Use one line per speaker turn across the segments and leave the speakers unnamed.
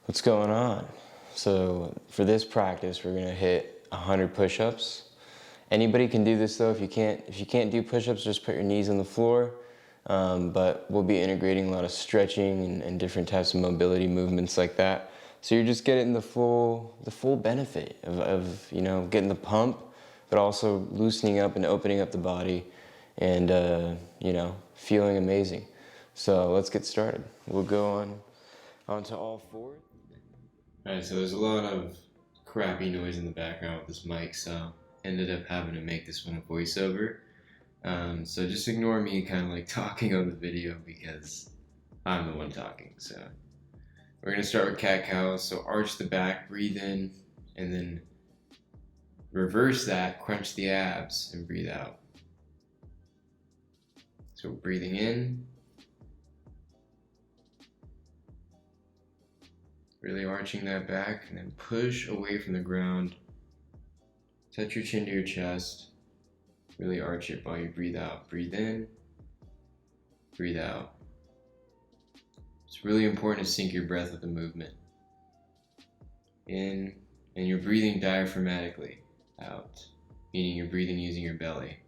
What's going on? So for this practice, we're gonna hit 100 push-ups. Anybody can do this though. If you can't do push-ups, just put your knees on the floor. But we'll be integrating a lot of stretching and different types of mobility movements like that. So you're just getting the full benefit of getting the pump, but also loosening up and opening up the body, and feeling amazing. So let's get started. We'll go onto all fours. Alright, so there's a lot of crappy noise in the background with this mic, so ended up having to make this one a voiceover. So just ignore me kind of like talking on the video because I'm the one talking. So we're going to start with cat-cow. So arch the back, breathe in, and then reverse that, crunch the abs, and breathe out. So breathing in, really arching that back, and then push away from the ground. Touch your chin to your chest. Really arch it while you breathe out. Breathe in, breathe out. It's really important to sync your breath with the movement. In, and you're breathing diaphragmatically. Out, meaning you're breathing using your belly.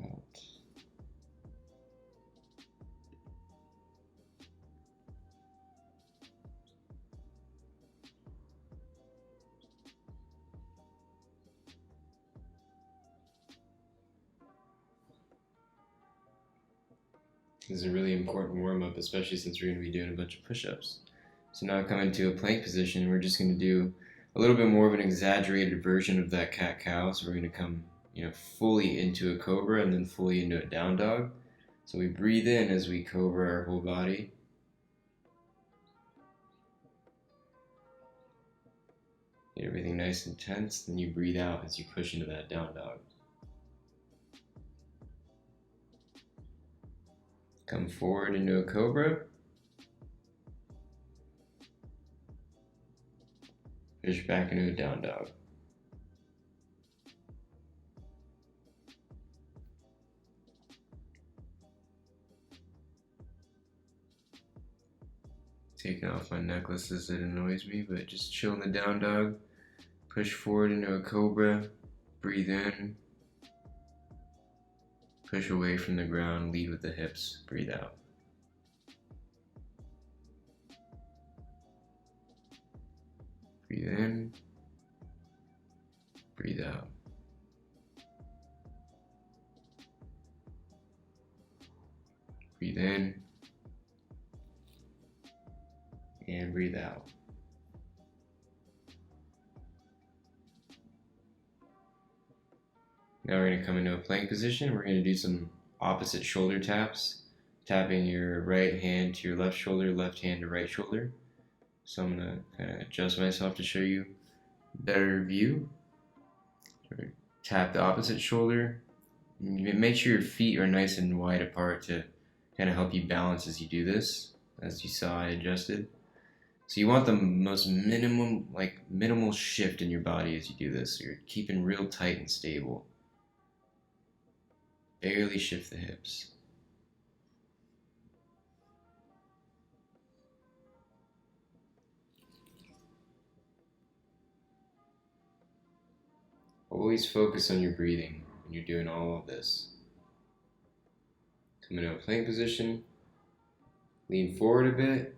Out. This is a really important warm-up, especially since we're going to be doing a bunch of push-ups. So now coming to a plank position, we're just going to do a little bit more of an exaggerated version of that cat-cow. So we're going to come, fully into a cobra and then fully into a down dog. So we breathe in as we cobra our whole body. Get everything nice and tense. Then you breathe out as you push into that down dog. Come forward into a cobra. Push back into a down dog. Taking off my necklaces, it annoys me, but just chill in the down dog. Push forward into a cobra. Breathe in. Push away from the ground, lead with the hips, breathe out. Breathe in, breathe out. Breathe in, and breathe out. Now we're going to come into a plank position. We're going to do some opposite shoulder taps, tapping your right hand to your left shoulder, left hand to right shoulder. So I'm going to kind of adjust myself to show you a better view. Tap the opposite shoulder. Make sure your feet are nice and wide apart to kind of help you balance as you do this. As you saw, I adjusted. So you want the most minimal shift in your body as you do this. So you're keeping real tight and stable. Barely shift the hips. Always focus on your breathing when you're doing all of this. Come into a plank position. Lean forward a bit.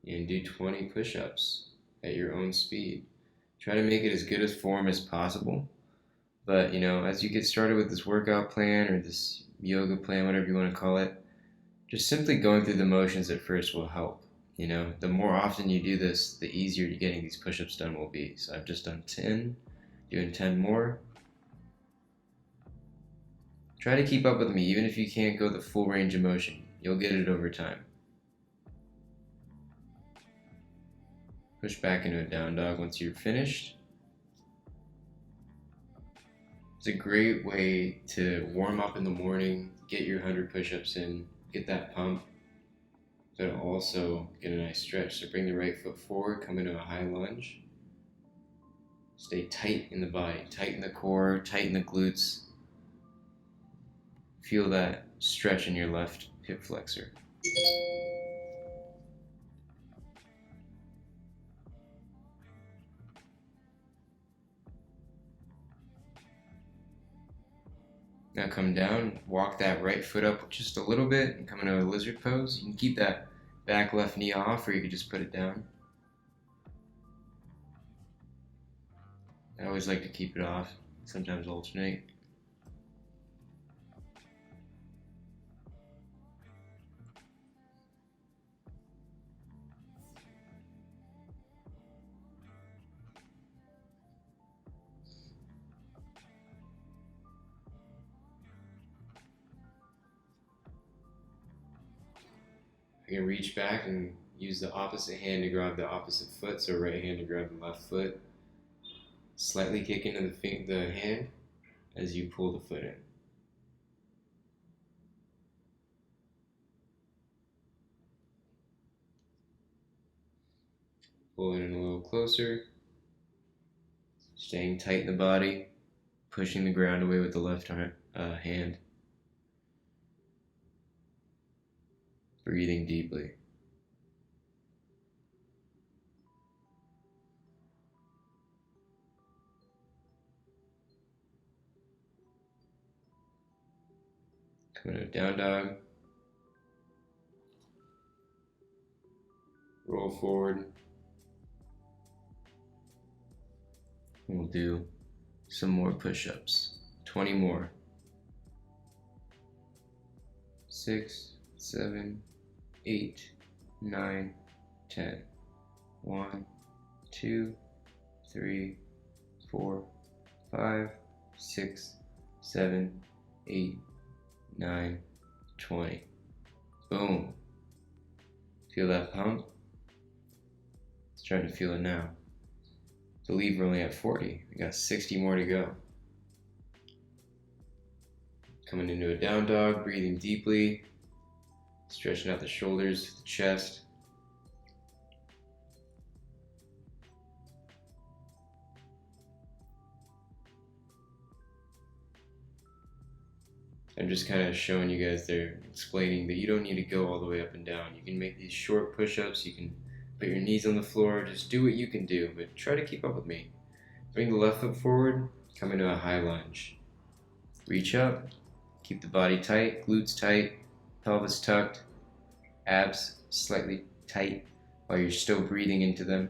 And do 20 push-ups at your own speed. Try to make it as good a form as possible. But, as you get started with this workout plan or this yoga plan, whatever you want to call it, just simply going through the motions at first will help. The more often you do this, the easier getting these push-ups done will be. So I've just done 10, doing 10 more. Try to keep up with me, even if you can't go the full range of motion. You'll get it over time. Push back into a down dog once you're finished. It's a great way to warm up in the morning, get your 100 push-ups in, get that pump, but also get a nice stretch. So bring the right foot forward, come into a high lunge. Stay tight in the body, tight in the core, tight in the glutes. Feel that stretch in your left hip flexor. Now come down, walk that right foot up just a little bit and come into a lizard pose. You can keep that back left knee off, or you can just put it down. I always like to keep it off, sometimes alternate. I can reach back and use the opposite hand to grab the opposite foot, so right hand to grab the left foot. Slightly kick into the hand as you pull the foot in. Pull it in a little closer, staying tight in the body, pushing the ground away with the left hand. Breathing deeply. Come into down dog. Roll forward. And we'll do some more push-ups. 20 more. 6, 7, 8, 9, 10. 1, 2, 3, 4, 5, 6, 7, 8, 9, 20. Boom. Feel that pump? Starting to feel it now. I believe we're only at 40. We got 60 more to go. Coming into a down dog, breathing deeply, stretching out the shoulders, the chest. I'm just kind of showing you guys there, explaining that you don't need to go all the way up and down. You can make these short push-ups, you can put your knees on the floor, just do what you can do, but try to keep up with me. Bring the left foot forward, come into a high lunge. Reach up, keep the body tight, glutes tight, pelvis tucked, abs slightly tight while you're still breathing into them.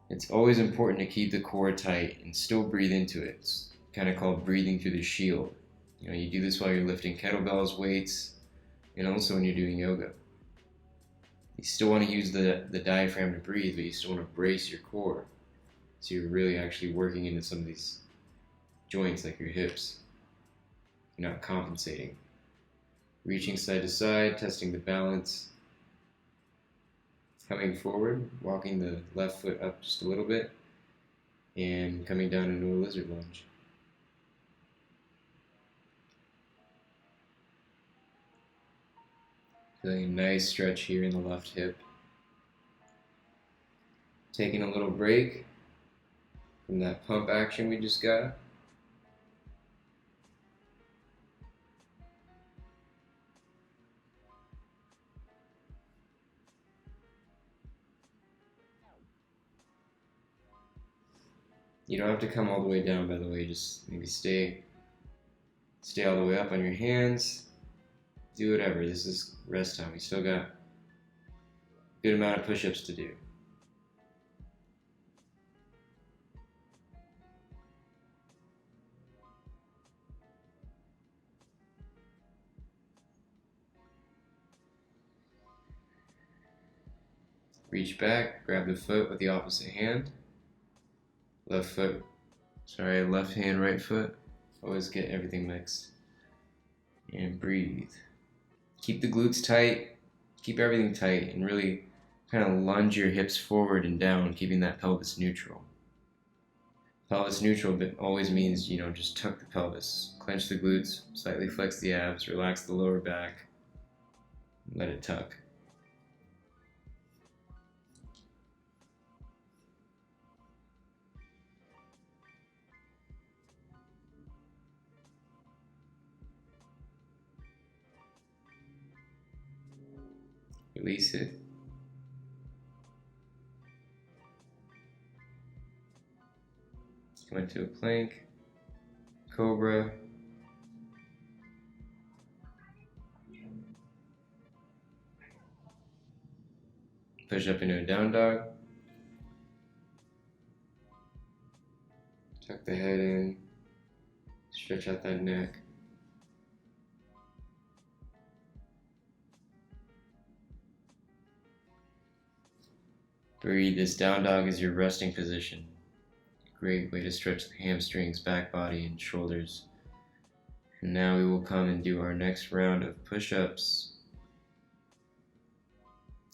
It's always important to keep the core tight and still breathe into it. It's kind of called breathing through the shield. You know, you do this while you're lifting kettlebells, weights, and also when you're doing yoga. You still want to use the diaphragm to breathe, but you still want to brace your core. So you're really actually working into some of these joints like your hips. You're not compensating. Reaching side to side, testing the balance. Coming forward, walking the left foot up just a little bit, and coming down into a lizard lunge. Feeling a nice stretch here in the left hip. Taking a little break from that pump action we just got. You don't have to come all the way down, by the way, just maybe stay all the way up on your hands. Do whatever, this is rest time. We still got a good amount of push-ups to do. Reach back, grab the foot with the opposite hand. Left hand, right foot. Always get everything mixed. And breathe. Keep the glutes tight, keep everything tight, and really kind of lunge your hips forward and down, keeping that pelvis neutral. Pelvis neutral always means, just tuck the pelvis, clench the glutes, slightly flex the abs, relax the lower back, let it tuck. Release it. Come into a plank, cobra, Push up into a down dog. Tuck the head in. Stretch out that neck. Breathe. This down dog is your resting position. Great way to stretch the hamstrings, back body, and shoulders. And now we will come and do our next round of push-ups.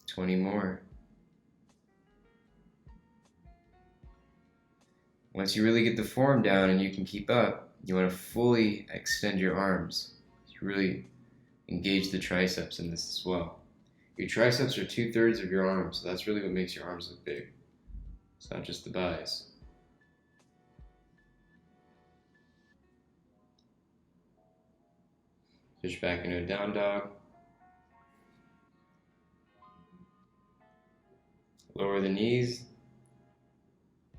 20 more. Once you really get the form down and you can keep up, you want to fully extend your arms. You really engage the triceps in this as well. Your triceps are 2/3 of your arms, so that's really what makes your arms look big. It's not just the buys. Push back into a down dog. Lower the knees,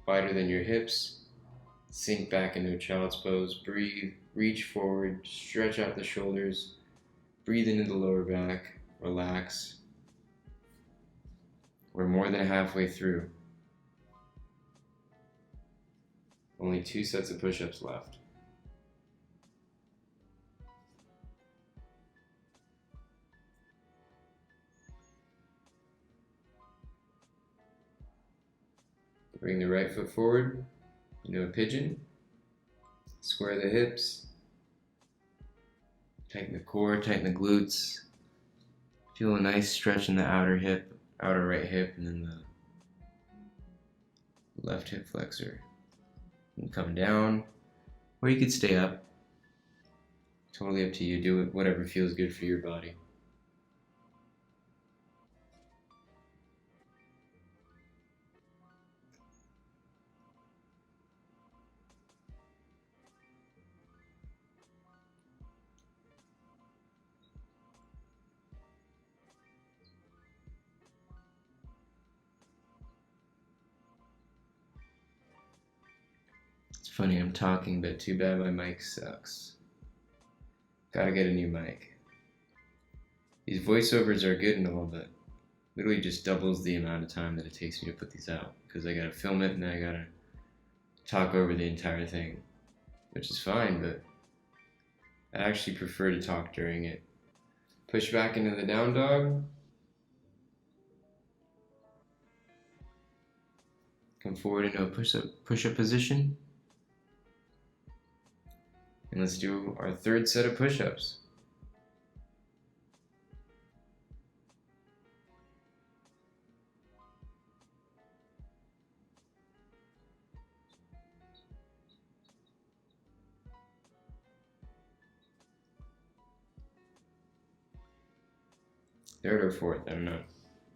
wider than your hips. Sink back into a child's pose. Breathe, reach forward, stretch out the shoulders. Breathe into the lower back, relax. We're more than halfway through. Only 2 sets of push-ups left. Bring the right foot forward into a pigeon. Square the hips. Tighten the core, tighten the glutes. Feel a nice stretch in the outer hip, outer right hip, and then the left hip flexor. And come down, or you could stay up. Totally up to you. Do it whatever feels good for your body. It's funny, I'm talking, but too bad my mic sucks. Gotta get a new mic. These voiceovers are good and all, but literally just doubles the amount of time that it takes me to put these out, because I gotta film it and then I gotta talk over the entire thing, which is fine, but I actually prefer to talk during it. Push back into the down dog. Come forward into a push-up position. And let's do our 3rd set of push-ups. Third or 4th, I don't know.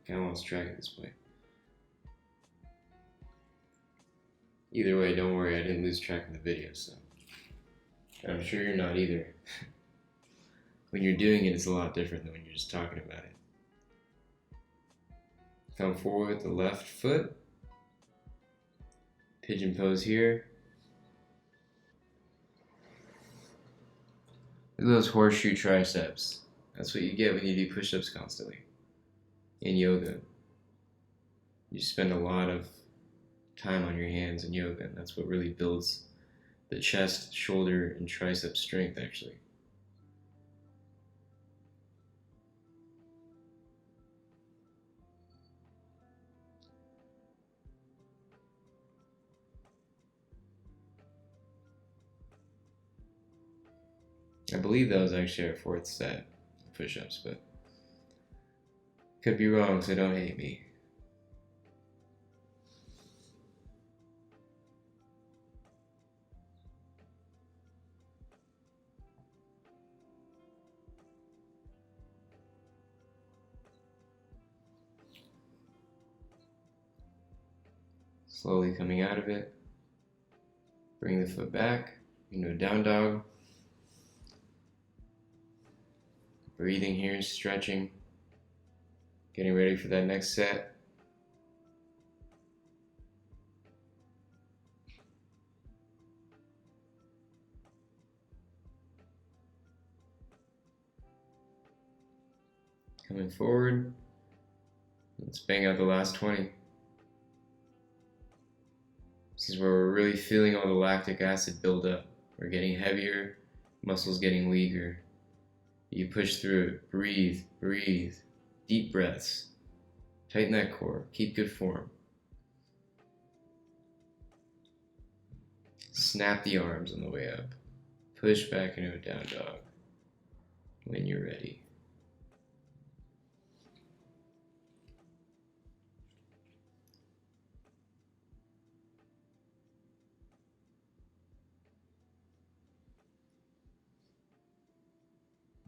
Kind of lost track at this point. Either way, don't worry, I didn't lose track of the video, so. I'm sure you're not either. When you're doing it, it's a lot different than when you're just talking about it. Come forward with the left foot. Pigeon pose here. Look at those horseshoe triceps. That's what you get when you do push-ups constantly. In yoga. You spend a lot of time on your hands in yoga, and that's what really builds the chest, shoulder, and tricep strength, actually. I believe that was actually our 4th set of push-ups, but could be wrong, so don't hate me. Slowly coming out of it. Bring the foot back into a down dog. Breathing here, stretching. Getting ready for that next set. Coming forward. Let's bang out the last 20. This is where we're really feeling all the lactic acid build up. We're getting heavier, muscles getting weaker. You push through it, breathe, breathe, deep breaths. Tighten that core, keep good form. Snap the arms on the way up. Push back into a down dog when you're ready.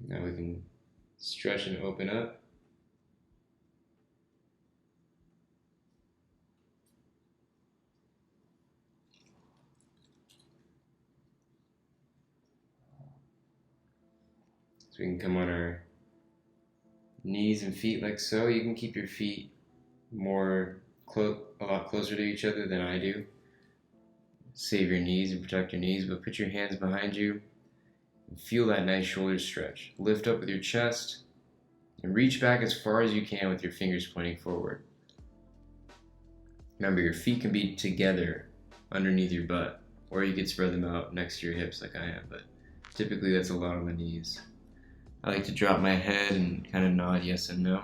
Now we can stretch and open up. So we can come on our knees and feet like so. You can keep your feet a lot closer to each other than I do. Save your knees and protect your knees, but put your hands behind you and feel that nice shoulder stretch. Lift up with your chest and reach back as far as you can with your fingers pointing forward. Remember, your feet can be together underneath your butt, or you can spread them out next to your hips like I am, but typically that's a lot on the knees. I like to drop my head and kind of nod yes and no.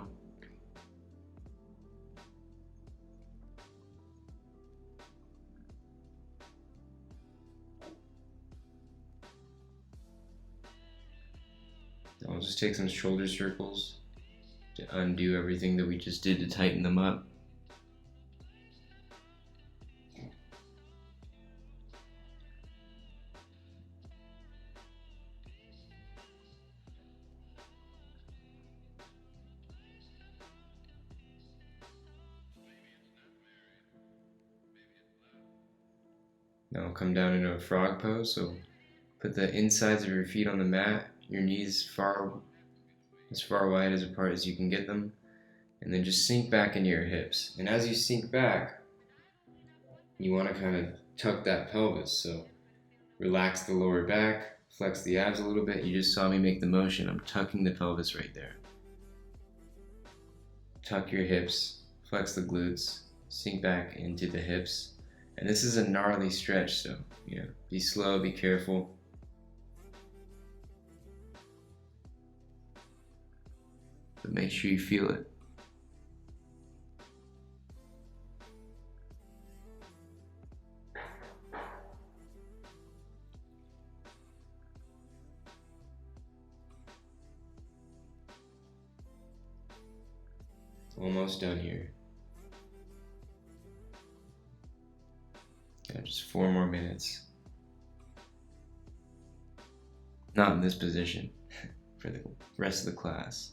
I'll just take some shoulder circles to undo everything that we just did to tighten them up. Now I'll come down into a frog pose, so put the insides of your feet on the mat, your knees as far wide as apart as you can get them, and then just sink back into your hips. And as you sink back, you want to kind of tuck that pelvis, so relax the lower back, flex the abs a little bit. You just saw me make the motion. I'm tucking the pelvis right there. Tuck your hips, flex the glutes, sink back into the hips. And this is a gnarly stretch, so be slow, be careful. But make sure you feel it. Almost done here. Just 4 more minutes. Not in this position for the rest of the class.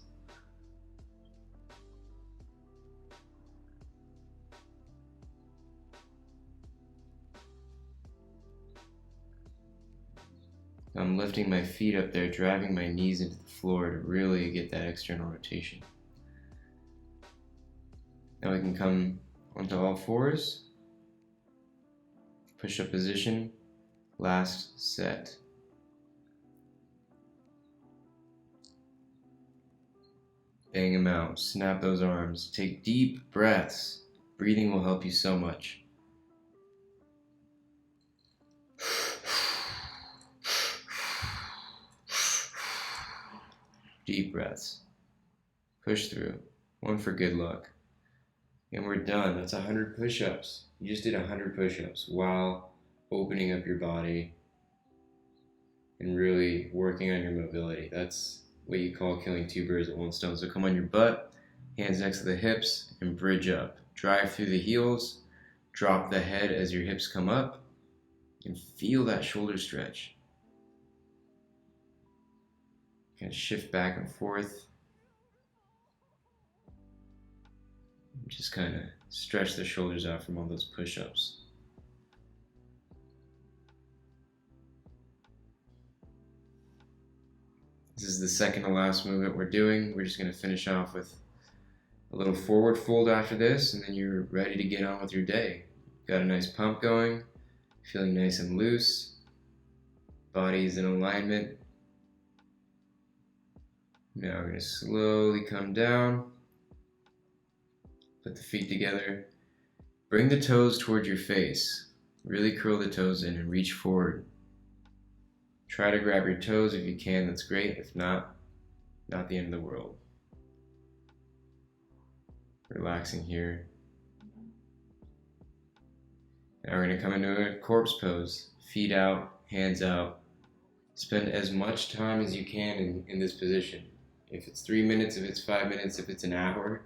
I'm lifting my feet up there, driving my knees into the floor to really get that external rotation. Now we can come onto all fours. Push-up position, last set. Bang them out, snap those arms, take deep breaths. Breathing will help you so much. Deep breaths. Push through. One for good luck. And we're done. That's 100 push-ups. You just did 100 push-ups while opening up your body and really working on your mobility. That's what you call killing 2 birds with 1 stone. So come on your butt, hands next to the hips, and bridge up. Drive through the heels, drop the head as your hips come up, and feel that shoulder stretch. Kind of shift back and forth. Just kind of stretch the shoulders out from all those push-ups. This is the second to last movement we're doing. We're just going to finish off with a little forward fold after this, and then you're ready to get on with your day. Got a nice pump going, feeling nice and loose. Body's in alignment. Now we're going to slowly come down. Put the feet together. Bring the toes towards your face. Really curl the toes in and reach forward. Try to grab your toes if you can, that's great. If not, not the end of the world. Relaxing here. Now we're going to come into a corpse pose. Feet out, hands out. Spend as much time as you can in this position. If it's 3 minutes, if it's 5 minutes, if it's an hour,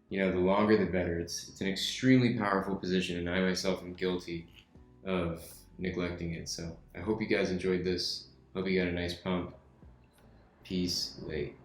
you know, the longer the better. It's an extremely powerful position, and I myself am guilty of neglecting it. So I hope you guys enjoyed this. Hope you got a nice pump. Peace, late.